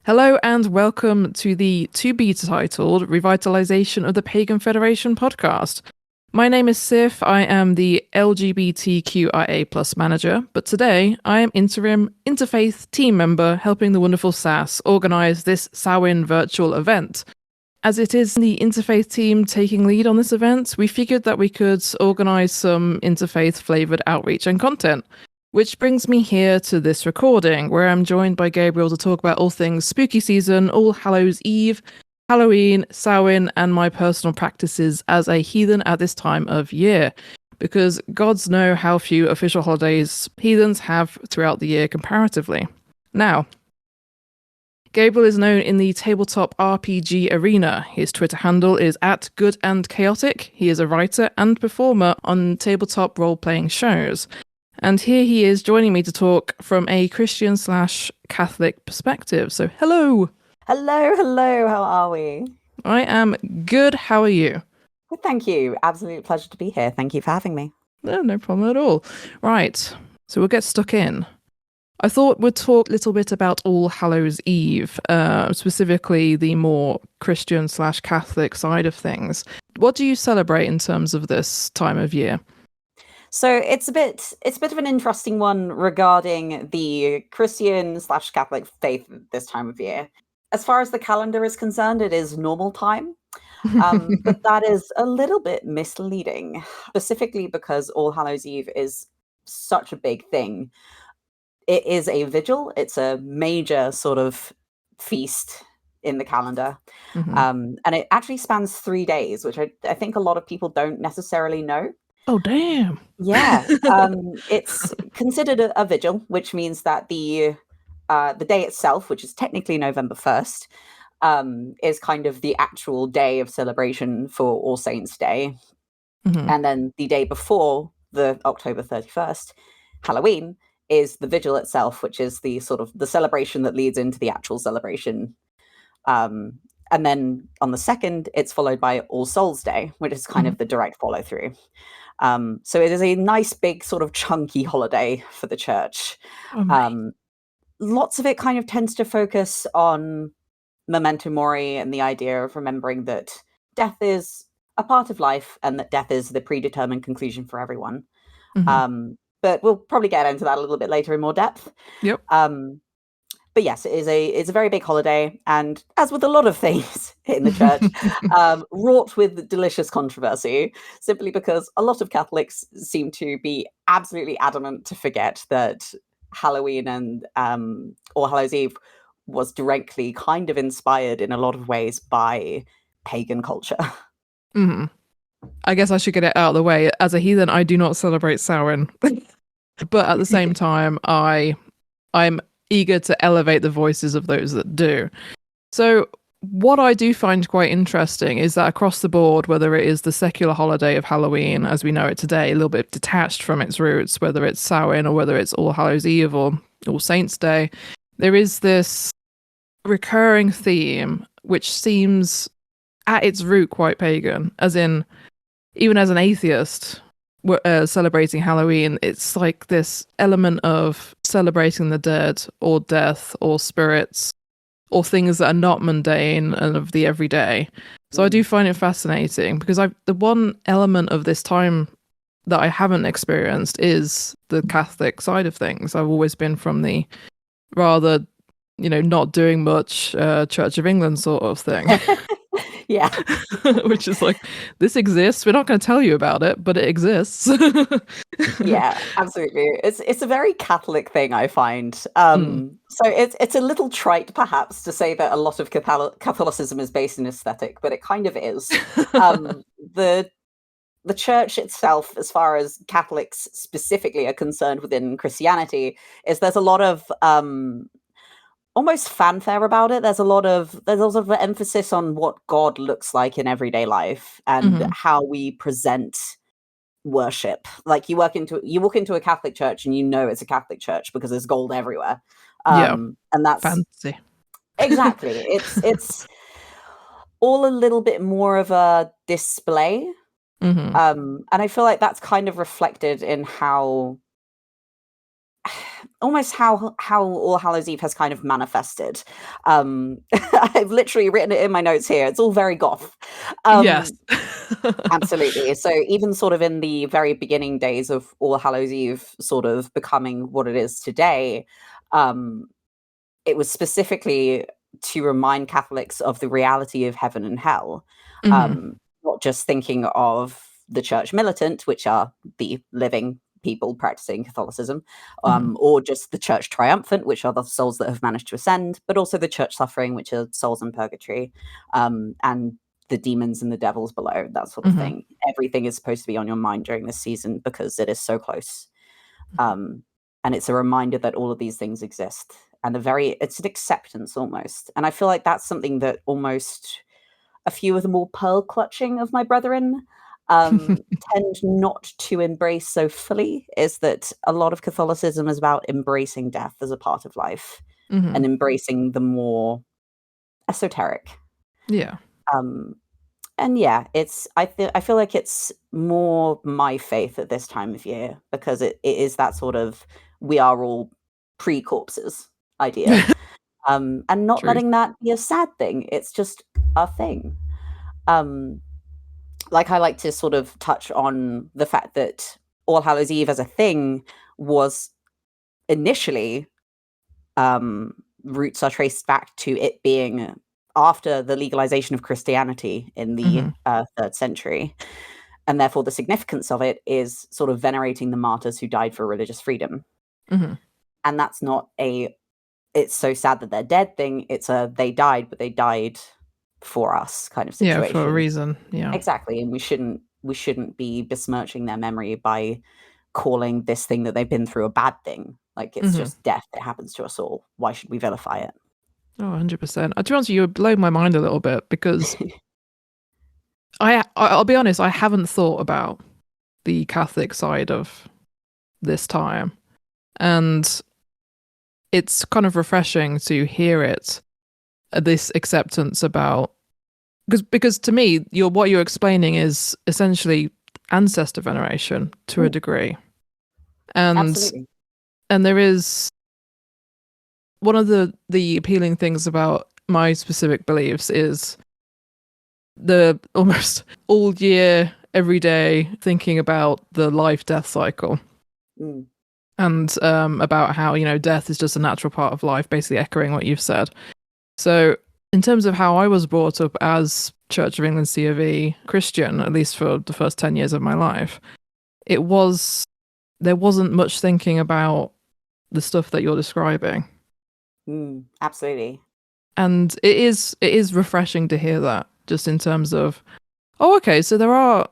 Hello and welcome to the to-be titled Revitalization of the Pagan Federation podcast. My name is Sif, I am the LGBTQIA plus manager, but today I am interim interfaith team member helping the wonderful Sass organise this Samhain virtual event. As it is the interfaith team taking lead on this event, we figured that we could organise some interfaith flavoured outreach and content. Which brings me here to this recording, where I'm joined by Gabriel to talk about all things spooky season, All Hallows Eve, Halloween, Samhain, and my personal practices as a heathen at this time of year. Because gods know how few official holidays heathens have throughout the year comparatively. Now, Gabriel is known in the tabletop RPG arena. His Twitter handle is @goodandchaotic. He is a writer and performer on tabletop role-playing shows. And here he is joining me to talk from a Christian/Catholic perspective. So, hello. Hello. How are we? I am good. How are you? Good, thank you. Absolute pleasure to be here. Thank you for having me. No problem at all. Right. So we'll get stuck in. I thought we'd talk a little bit about All Hallows Eve, specifically the more Christian/Catholic side of things. What do you celebrate in terms of this time of year? So it's a bit of an interesting one regarding the Christian/Catholic faith this time of year. As far as the calendar is concerned, it is normal time. But that is a little bit misleading, specifically because All Hallows Eve is such a big thing. It is a vigil. It's a major sort of feast in the calendar. And it actually spans 3 days, which I think a lot of people don't necessarily know. Oh, damn. Yeah, it's considered a vigil, which means that the day itself, which is technically November 1st, is kind of the actual day of celebration for All Saints' Day. And then the day before, the October 31st, Halloween, is the vigil itself, which is the sort of the celebration that leads into the actual celebration. And then on the 2nd, it's followed by All Souls' Day, which is kind of the direct follow-through. So it is a nice, big, sort of chunky holiday for the church. Lots of it kind of tends to focus on memento mori and the idea of remembering that death is a part of life and that death is the predetermined conclusion for everyone. But we'll probably get into that a little bit later in more depth. Yep. But yes, it's a very big holiday, and as with a lot of things in the church, wrought with delicious controversy, simply because a lot of Catholics seem to be absolutely adamant to forget that Halloween and All Hallows Eve was directly kind of inspired in a lot of ways by pagan culture. I guess I should get it out of the way. As a heathen, I do not celebrate Samhain. But at the same time, I'm eager to elevate the voices of those that do. So what I do find quite interesting is that across the board, whether it is the secular holiday of Halloween as we know it today, a little bit detached from its roots, whether it's Samhain or whether it's All Hallows Eve or All Saints' Day, there is this recurring theme which seems at its root quite pagan, as in, even as an atheist, celebrating Halloween, it's like this element of celebrating the dead or death or spirits or things that are not mundane and of the everyday. So I do find it fascinating because the one element of this time that I haven't experienced is the Catholic side of things. I've always been from the rather, not doing much Church of England sort of thing. Yeah. Which is like, this exists. We're not going to tell you about it, but it exists. Yeah, absolutely. It's a very Catholic thing, I find. So it's a little trite, perhaps, to say that a lot of Catholicism is based in aesthetic, but it kind of is. The church itself, as far as Catholics specifically are concerned within Christianity, is there's a lot of almost fanfare about it. There's also an emphasis on what God looks like in everyday life and how we present worship. Like you walk into a Catholic church and it's a Catholic church because there's gold everywhere. And that's fancy. Exactly. It's all a little bit more of a display. And I feel like that's kind of reflected in how almost how All Hallows Eve has kind of manifested. I've literally written it in my notes here. It's all very goth. Yes. Absolutely. So even sort of in the very beginning days of All Hallows Eve sort of becoming what it is today, um, it was specifically to remind Catholics of the reality of heaven and hell, Hmm. not just thinking of the church militant, which are the living people practicing Catholicism, Hmm. or just the church triumphant, which are the souls that have managed to ascend, but also the church suffering, which are souls in purgatory, and the demons and the devils below, that sort of Hmm. thing. Everything is supposed to be on your mind during this season because it is so close. Um, and it's a reminder that all of these things exist, and it's an acceptance almost. And I feel like that's something that almost a few of the more pearl clutching of my brethren tend not to embrace so fully, is that a lot of Catholicism is about embracing death as a part of life Hmm. and embracing the more esoteric. Yeah. Um, and yeah, I feel like it's more my faith at this time of year because it is that sort of we are all pre-corpses idea. And not Truth. letting that be a sad thing. It's just a thing. Um, like I like to sort of touch on the fact that All Hallows Eve as a thing was initially um, roots are traced back to it being after the legalization of Christianity in the Hmm. 3rd century. And therefore, the significance of it is sort of venerating the martyrs who died for religious freedom. Hmm. And that's not it's so sad that they're dead thing. It's a they died, but they died for us kind of Yeah, for a situation. reason. Yeah. Exactly. And we shouldn't be besmirching their memory by calling this thing that they've been through a bad thing. Like it's Hmm. just death that happens to us all. Why should we vilify it? Oh, 100%. To be honest, you blow my mind a little bit because I'll be honest, I haven't thought about the Catholic side of this time. And it's kind of refreshing to hear it, this acceptance about because to me, what you're explaining is essentially ancestor veneration to a Mm, degree. And absolutely. there is one of the appealing things about my specific beliefs is the almost all year, every day thinking about the life death cycle Mm, and about how, death is just a natural part of life, basically echoing what you've said. So, in terms of how I was brought up as Church of England C of E Christian, at least for the first 10 years of my life, there wasn't much thinking about the stuff that you're describing. absolutely. And it is refreshing to hear that, just in terms of, oh, okay, so there are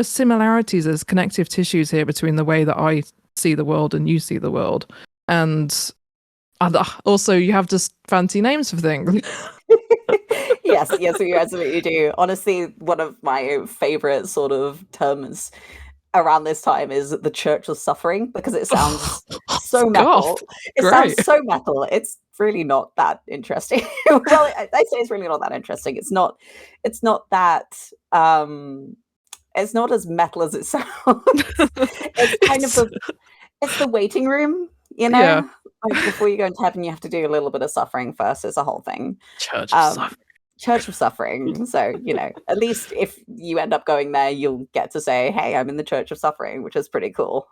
similarities as connective tissues here between the way that I see the world and you see the world. And also you have just fancy names for things. Yes, yes, we absolutely do. Honestly, one of my favorite sort of terms around this time is the Church of Suffering because it sounds Oh, so goth. metal. It sounds Great. so metal. It's really not that interesting. Well, I say it's really not that interesting. It's not that it's not as metal as it sounds. It's kind of It's the waiting room, you yeah. know? Like before you go into heaven, you have to do a little bit of suffering first. It's a whole thing. Church of Um, Suffering. Church of Suffering. So, at least if you end up going there, you'll get to say, "Hey, I'm in the Church of Suffering," which is pretty cool.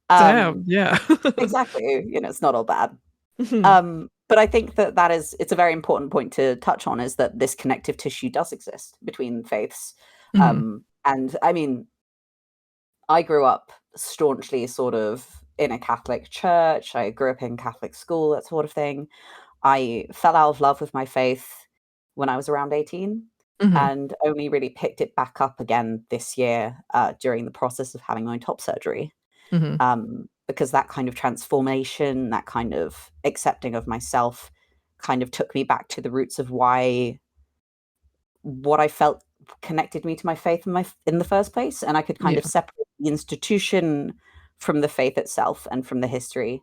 Um, Damn, yeah. exactly. It's not all bad. But I think it's a very important point to touch on is that this connective tissue does exist between faiths. Mhm. And I mean, I grew up staunchly sort of in a Catholic church. I grew up in Catholic school, that sort of thing. I fell out of love with my faith when I was around 18 Mhm. and only really picked it back up again this year during the process of having my top surgery. Mhm. Because that kind of transformation, that kind of accepting of myself kind of took me back to the roots of what I felt connected me to my faith in the first place, and I could kind of Yeah. separate the institution from the faith itself and from the history.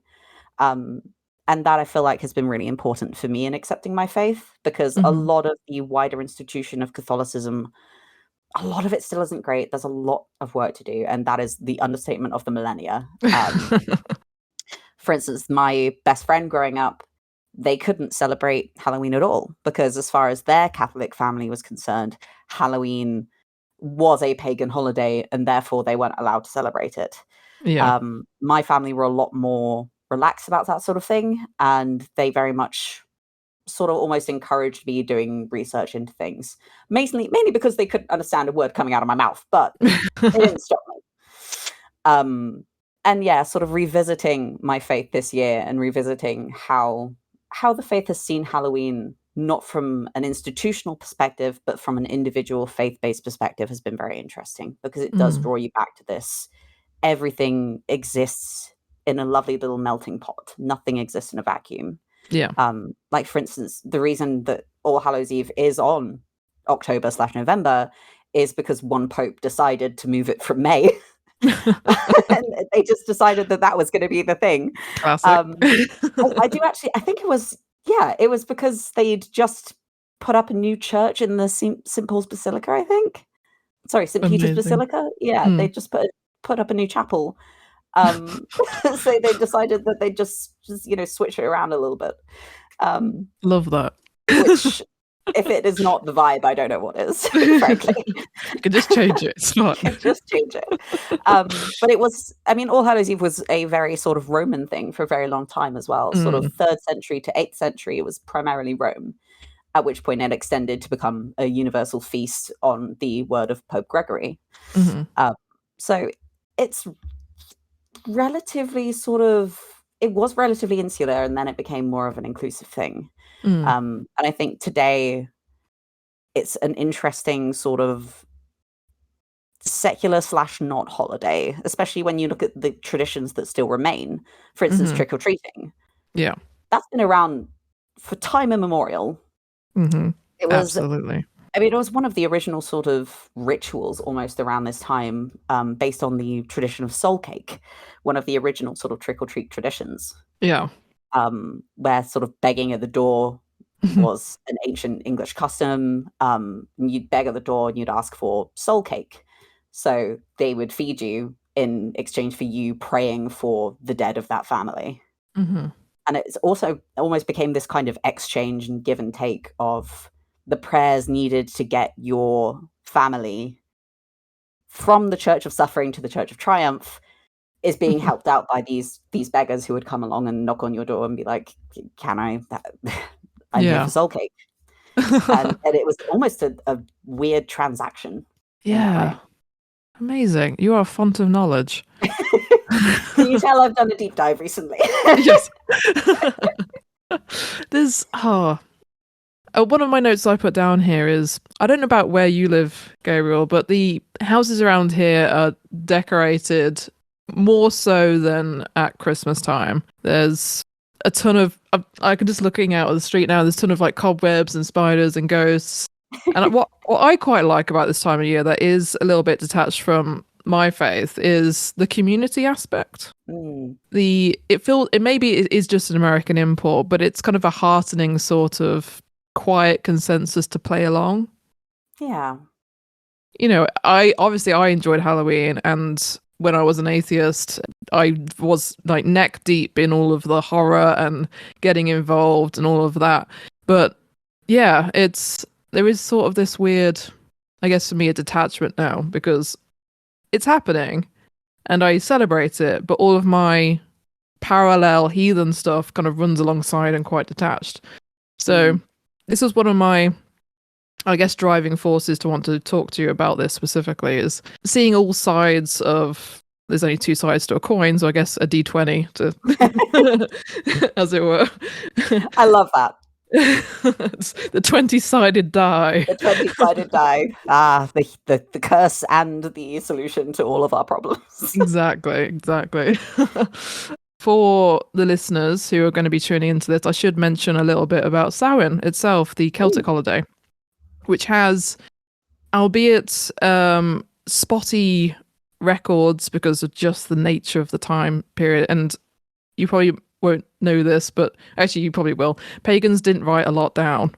Um, and that I feel like has been really important for me in accepting my faith because a Mhm. lot of the wider institution of Catholicism, a lot of it still isn't great. There's a lot of work to do, and that is the understatement of the millennia. For instance, my best friend growing up, they couldn't celebrate Halloween at all because, as far as their Catholic family was concerned, Halloween was a pagan holiday and therefore they weren't allowed to celebrate it. Yeah. My family were a lot more relaxed about that sort of thing, and they very much sort of almost encouraged me doing research into things. Mainly because they couldn't understand a word coming out of my mouth, but they didn't stop me. And yeah, sort of revisiting my faith this year and revisiting how the faith has seen Halloween not from an institutional perspective, but from an individual faith-based perspective has been very interesting because it does draw you back to this. Everything exists in a lovely little melting pot. Nothing exists in a vacuum. Yeah. Like, for instance, the reason that All Hallows Eve is on October/November is because one pope decided to move it from May. And they just decided that was going to be the thing. Classic. I do actually, I think it was because they'd just put up a new church in the St. Paul's Basilica, I think. Sorry, St. Peter's Amazing. Basilica. Yeah, they just put up a new chapel. So they decided that they just switch it around a little bit. Love that. Which, if it is not the vibe, I don't know what is, frankly. You can just change it. It's fine. Just change it. But it was, All Hallows Eve was a very sort of Roman thing for a very long time as well. Sort of 3rd century to 8th century, it was primarily Rome, at which point it extended to become a universal feast on the word of Pope Gregory. So it's relatively it was relatively insular, and then it became more of an inclusive thing. And I think today it's an interesting sort of secular/not holiday, especially when you look at the traditions that still remain. For instance, trick-or-treating. Yeah. That's been around for time immemorial. It was absolutely. It was one of the original sort of rituals almost around this time, based on the tradition of soul cake, one of the original sort of trick-or-treat traditions. Yeah. Where sort of begging at the door was an ancient English custom. You'd beg at the door and you'd ask for soul cake. So they would feed you in exchange for you praying for the dead of that family. And it's also almost became this kind of exchange and give and take of the prayers needed to get your family from the Church of Suffering to the Church of Triumph is being helped out by these beggars who would come along and knock on your door and be like, can I'm here for soul cake. And it was almost a weird transaction. Yeah. Amazing. You are a font of knowledge. Can you tell I've done a deep dive recently? Yes. There's one of my notes I put down here is, I don't know about where you live, Gabriel, but the houses around here are decorated more so than at Christmas time. There's a ton of, I can just looking out at the street now, there's a ton of like cobwebs and spiders and ghosts. And what I quite like about this time of year that is a little bit detached from my faith is the community aspect. It maybe it is just an American import, but it's kind of a heartening sort of quiet consensus to play along. Yeah. I enjoyed Halloween, and when I was an atheist, I was like neck deep in all of the horror and getting involved and all of that. But yeah, there is sort of this weird, I guess for me, a detachment now, because it's happening and I celebrate it, but all of my parallel heathen stuff kind of runs alongside and quite detached. So this was one of my, I guess, driving forces to want to talk to you about this specifically, is seeing all sides of, there's only two sides to a coin, so I guess a D20 to, as it were. I love that. It's the 20-sided die. The 20-sided die. The curse and the solution to all of our problems. Exactly. For the listeners who are going to be tuning into this, I should mention a little bit about Samhain itself, the Celtic holiday, which has, albeit spotty records because of just the nature of the time period, and you probably won't know this, but actually you probably will. Pagans didn't write a lot down.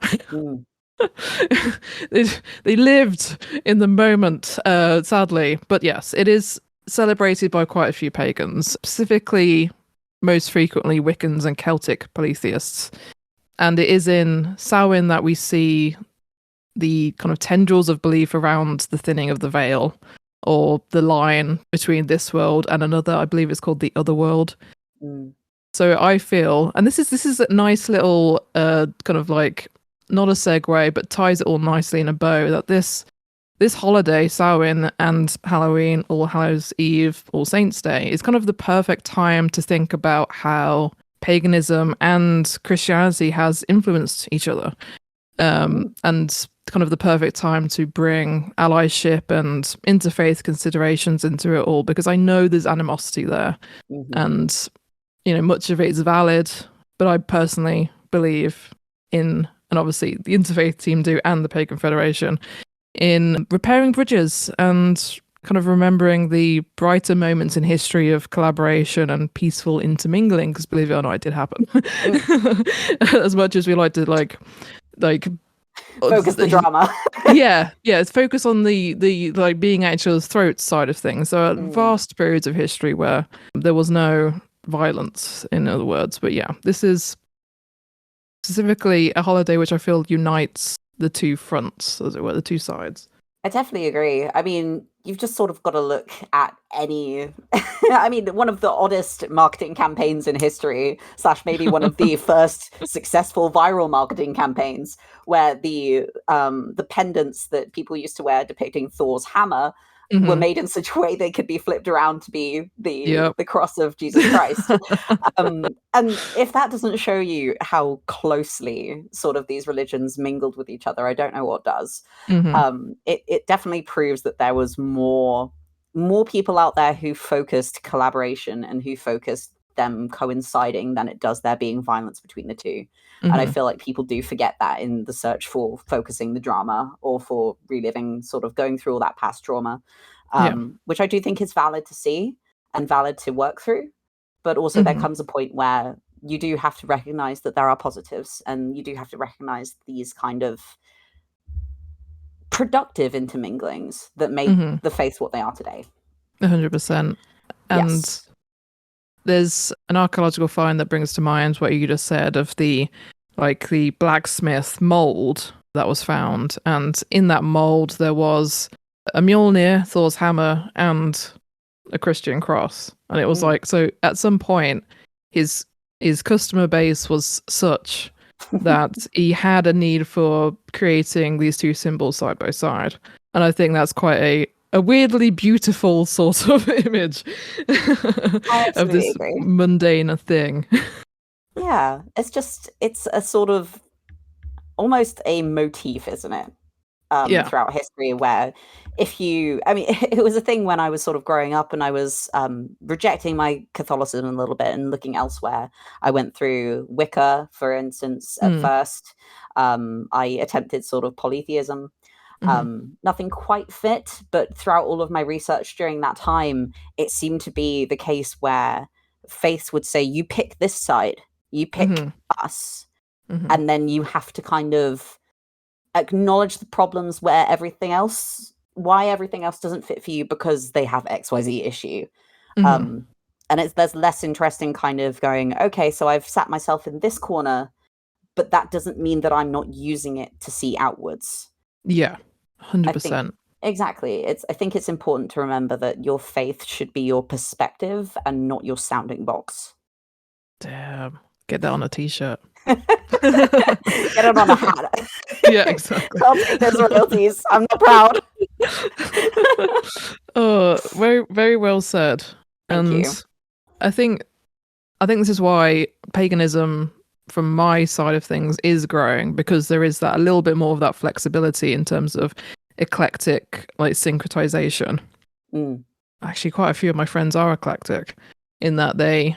They lived in the moment, sadly. But yes, it is celebrated by quite a few pagans. Specifically, most frequently Wiccans and Celtic polytheists. And it is in Samhain that we see the kind of tendrils of belief around the thinning of the veil, or the line between this world and another. I believe it's called the other world. Mm. So I feel, and this is a nice little kind of like, not a segue, but ties it all nicely in a bow, that this holiday, Samhain and Halloween, All Hallows Eve, All Saints Day, is kind of the perfect time to think about how paganism and Christianity has influenced each other. And kind of the perfect time to bring allyship and interfaith considerations into it all, because I know there's animosity there. And, you know, much of it is valid, but I personally believe in, and obviously the interfaith team do, and the Pagan Federation, in repairing bridges and kind of remembering the brighter moments in history of collaboration and peaceful intermingling, because believe it or not, it did happen. As much as we like to like focus the drama. It's focus on the like being at each other's throats side of things. So vast periods of history where there was no violence, in other words. But yeah, this is specifically a holiday which I feel unites the two fronts, as it were, the two sides. I definitely agree. I mean, you've just sort of got to look at any... I mean, one of the oddest marketing campaigns in history, / maybe one of the first successful viral marketing campaigns, where the pendants that people used to wear depicting Thor's hammer were made in such a way they could be flipped around to be the cross of Jesus Christ. And if that doesn't show you how closely sort of these religions mingled with each other, I don't know what does. It definitely proves that there was more people out there who focused collaboration and who focused them coinciding than it does there being violence between the two. And I feel like people do forget that in the search for focusing the drama, or for reliving, sort of going through all that past trauma, which I do think is valid to see and valid to work through. But also there comes a point where you do have to recognize that there are positives, and you do have to recognize these kind of productive interminglings that make the faiths what they are today. 100%. And there's an archaeological find that brings to mind what you just said of the blacksmith mold that was found, and in that mold there was a Mjolnir, Thor's hammer, and a Christian cross. And it was like, so at some point his customer base was such that he had a need for creating these two symbols side by side. And I think that's quite a weirdly beautiful sort of image of this mundane thing. Yeah, it's a sort of almost a motif, isn't it? Throughout history, where it was a thing when I was sort of growing up and I was rejecting my Catholicism a little bit and looking elsewhere. I went through Wicca, for instance, at first. I attempted sort of polytheism. Nothing quite fit, but throughout all of my research during that time, it seemed to be the case where faiths would say, you pick this side, you pick us, and then you have to kind of acknowledge the problems why everything else doesn't fit for you, because they have XYZ issue. And there's less interest in kind of going, okay, so I've sat myself in this corner, but that doesn't mean that I'm not using it to see outwards. Yeah, 100%. Exactly. I think it's important to remember that your faith should be your perspective and not your sounding box. Damn. Get that on a t-shirt. Get it on a hat. Yeah, exactly. I'll take those royalties. I'm not proud. Oh, very, very well said. Thank you. I think this is why paganism, from my side of things, is growing, because there is that a little bit more of that flexibility in terms of eclectic syncretization. Actually, quite a few of my friends are eclectic in that they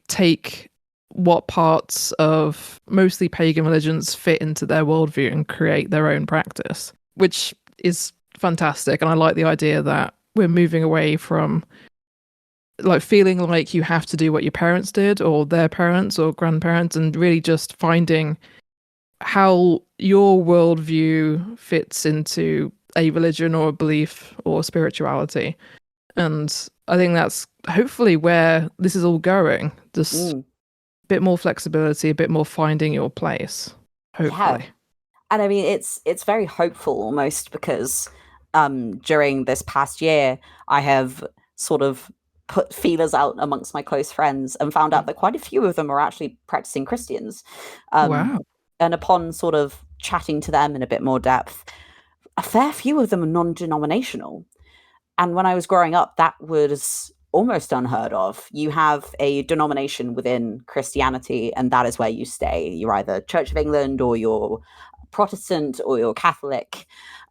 take what parts of mostly pagan religions fit into their worldview and create their own practice, which is fantastic. And I like the idea that we're moving away from feeling like you have to do what your parents did, or their parents or grandparents, and really just finding how your worldview fits into a religion or a belief or spirituality. And I think that's hopefully where this is all going. Just a bit more flexibility, a bit more finding your place. Hopefully. Yeah. And I mean, it's very hopeful almost because during this past year, I have sort of put feelers out amongst my close friends and found out that quite a few of them are actually practicing Christians. Wow. And upon sort of chatting to them in a bit more depth, a fair few of them are non-denominational. And when I was growing up, that was almost unheard of. You have a denomination within Christianity, and that is where you stay. You're either Church of England or you're Protestant or you're Catholic,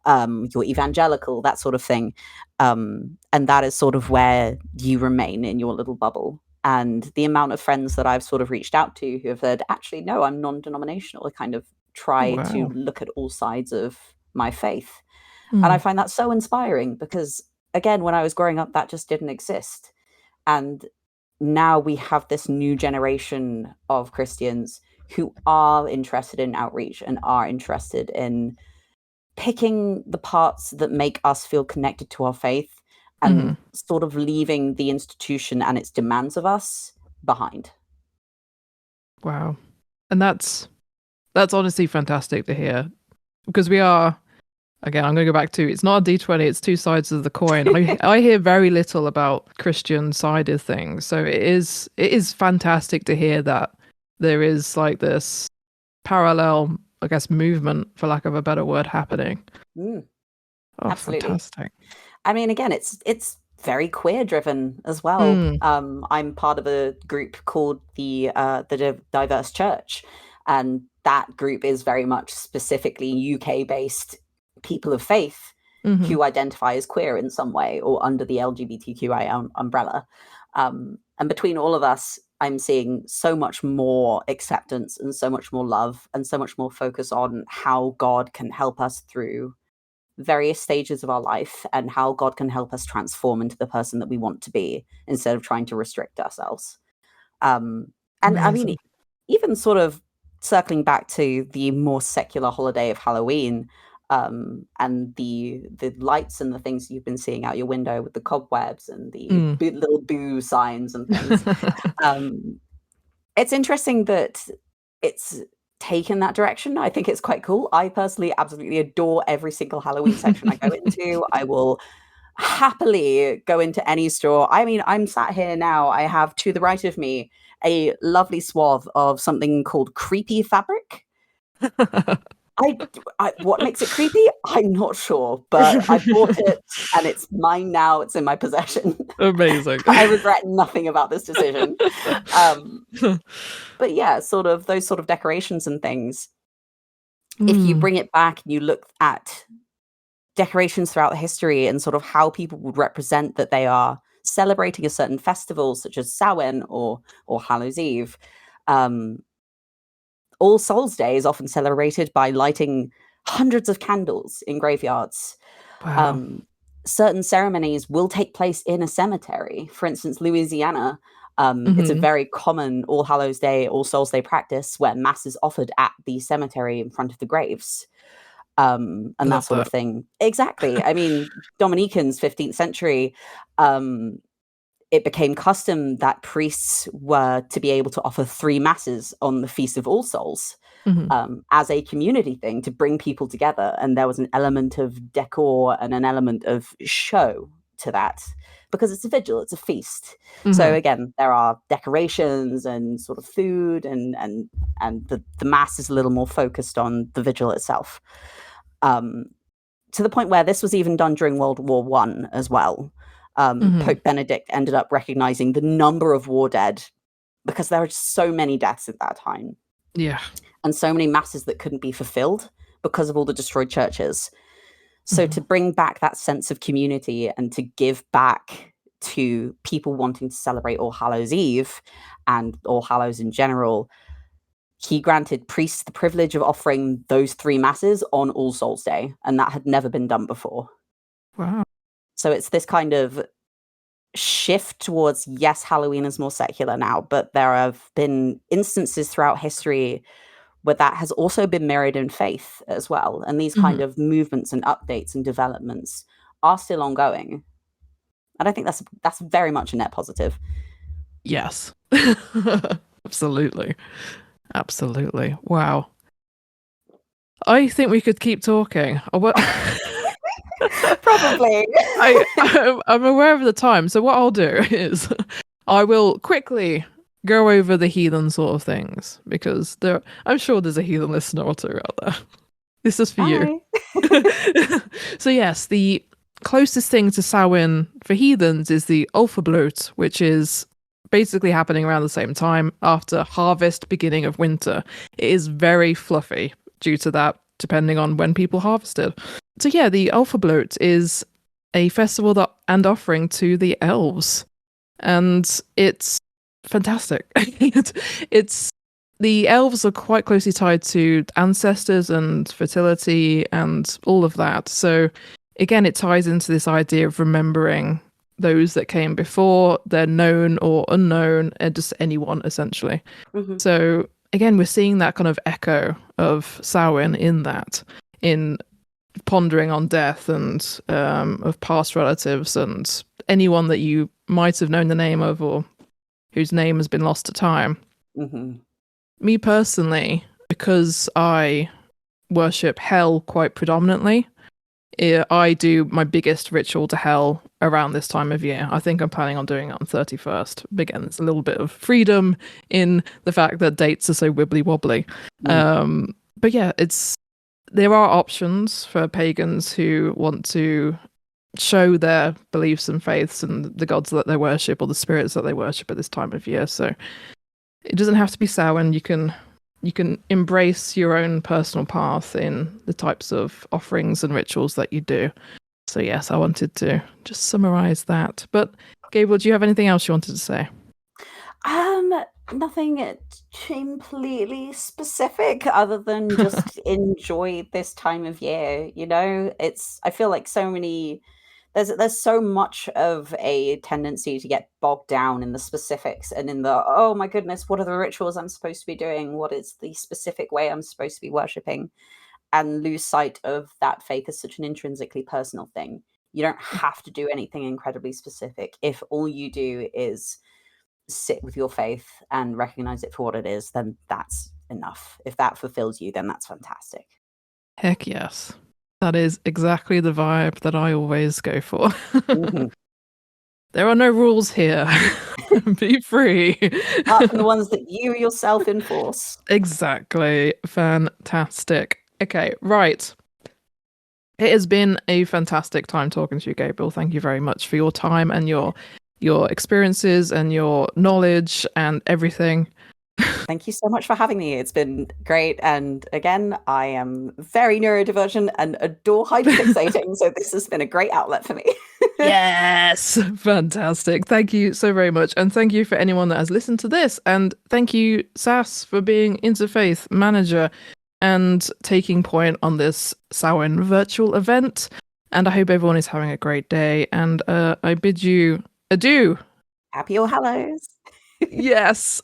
you're evangelical, that sort of thing. And that is sort of where you remain in your little bubble. And the amount of friends that I've sort of reached out to who have said, actually, no, I'm non-denominational. I kind of try to look at all sides of my faith. And I find that so inspiring because, again, when I was growing up, that just didn't exist. And now we have this new generation of Christians who are interested in outreach and are interested in picking the parts that make us feel connected to our faith and sort of leaving the institution and its demands of us behind. Wow. And that's honestly fantastic to hear, because we are, again, I'm going to go back to, it's not a D20, it's two sides of the coin. I hear very little about Christian side of things. So it is fantastic to hear that there is like this parallel, I guess, movement, for lack of a better word, happening. Oh, absolutely. Fantastic. I mean, again, it's very queer driven as well. I'm part of a group called the Diverse Church, and that group is very much specifically UK based people of faith who identify as queer in some way or under the LGBTQI umbrella. And between all of us, I'm seeing so much more acceptance and so much more love and so much more focus on how God can help us through various stages of our life and how God can help us transform into the person that we want to be instead of trying to restrict ourselves. And I mean, even sort of circling back to the more secular holiday of Halloween, and the lights and the things you've been seeing out your window with the cobwebs and the little boo signs and things. It's interesting that it's taken that direction. I think it's quite cool. I personally absolutely adore every single Halloween section I go into. I will happily go into any store. I mean, I'm sat here now. I have to the right of me a lovely swath of something called creepy fabric. What makes it creepy? I'm not sure, but I bought it and it's mine now. It's in my possession. Amazing. I regret nothing about this decision. But yeah, sort of those sort of decorations and things. If you bring it back and you look at decorations throughout history and sort of how people would represent that they are celebrating a certain festival, such as Samhain or Hallows Eve, All Souls Day is often celebrated by lighting hundreds of candles in graveyards. Wow. Certain ceremonies will take place in a cemetery. For instance, Louisiana, it's a very common All Hallows Day, All Souls Day practice where mass is offered at the cemetery in front of the graves. And that sort of thing. Exactly. I mean, Dominicans, 15th century, it became custom that priests were to be able to offer 3 masses on the Feast of All Souls as a community thing to bring people together. And there was an element of decor and an element of show to that because it's a vigil, it's a feast. So again, there are decorations and sort of food and the mass is a little more focused on the vigil itself. To the point where this was even done during World War I as well. Pope Benedict ended up recognizing the number of war dead because there were just so many deaths at that time. Yeah. And so many masses that couldn't be fulfilled because of all the destroyed churches. So to bring back that sense of community and to give back to people wanting to celebrate All Hallows Eve and All Hallows in general, he granted priests the privilege of offering those 3 masses on All Souls Day. And that had never been done before. Wow. So it's this kind of shift towards, yes, Halloween is more secular now, but there have been instances throughout history where that has also been mirrored in faith as well. And these kind of movements and updates and developments are still ongoing. And I think that's very much a net positive. Yes. Absolutely. Absolutely. Wow. I think we could keep talking. Probably. I'm aware of the time, so what I'll do is I will quickly go over the heathen sort of things because I'm sure there's a heathen listener or two out there. This is for you. So yes, the closest thing to Samhain for heathens is the Ulfablut, which is basically happening around the same time after harvest, beginning of winter. It is very fluffy due to that, depending on when people harvested. So yeah, the Ulfablut is a festival and offering to the elves, and it's fantastic. It's the elves are quite closely tied to ancestors and fertility and all of that. So again, it ties into this idea of remembering those that came before, they're known or unknown, and just anyone essentially. Mm-hmm. So again, we're seeing that kind of echo of Samhain in pondering on death and of past relatives and anyone that you might have known the name of or whose name has been lost to time. Mm-hmm. Me personally, because I worship hell quite predominantly, I do my biggest ritual to hell around this time of year. I think I'm planning on doing it on 31st. Again, there's a little bit of freedom in the fact that dates are so wibbly wobbly. But yeah, there are options for pagans who want to show their beliefs and faiths and the gods that they worship or the spirits that they worship at this time of year. So it doesn't have to be Samhain. You can embrace your own personal path in the types of offerings and rituals that you do. So yes, I wanted to just summarize that. But Gabriel, do you have anything else you wanted to say? Nothing completely specific other than just enjoy this time of year. I feel like there's so much of a tendency to get bogged down in the specifics and in the, oh my goodness, what are the rituals I'm supposed to be doing? What is the specific way I'm supposed to be worshipping? And lose sight of that faith is such an intrinsically personal thing. You don't have to do anything incredibly specific. If all you do is sit with your faith and recognize it for what it is, then that's enough. If that fulfills you, then that's fantastic. Heck yes. That is exactly the vibe that I always go for. Mm-hmm. There are no rules here. Be free. Apart from the ones that you yourself enforce. Exactly. Fantastic. Okay, right. It has been a fantastic time talking to you, Gabriel. Thank you very much for your time and your experiences and your knowledge and everything. Thank you so much for having me. It's been great. And again, I am very neurodivergent and adore hyperfixating. So this has been a great outlet for me. Yes. Fantastic. Thank you so very much. And thank you for anyone that has listened to this. And thank you, Sass, for being Interfaith Manager and taking point on this Samhain virtual event. And I hope everyone is having a great day. And I bid you adieu. Happy All Hallows. Yes.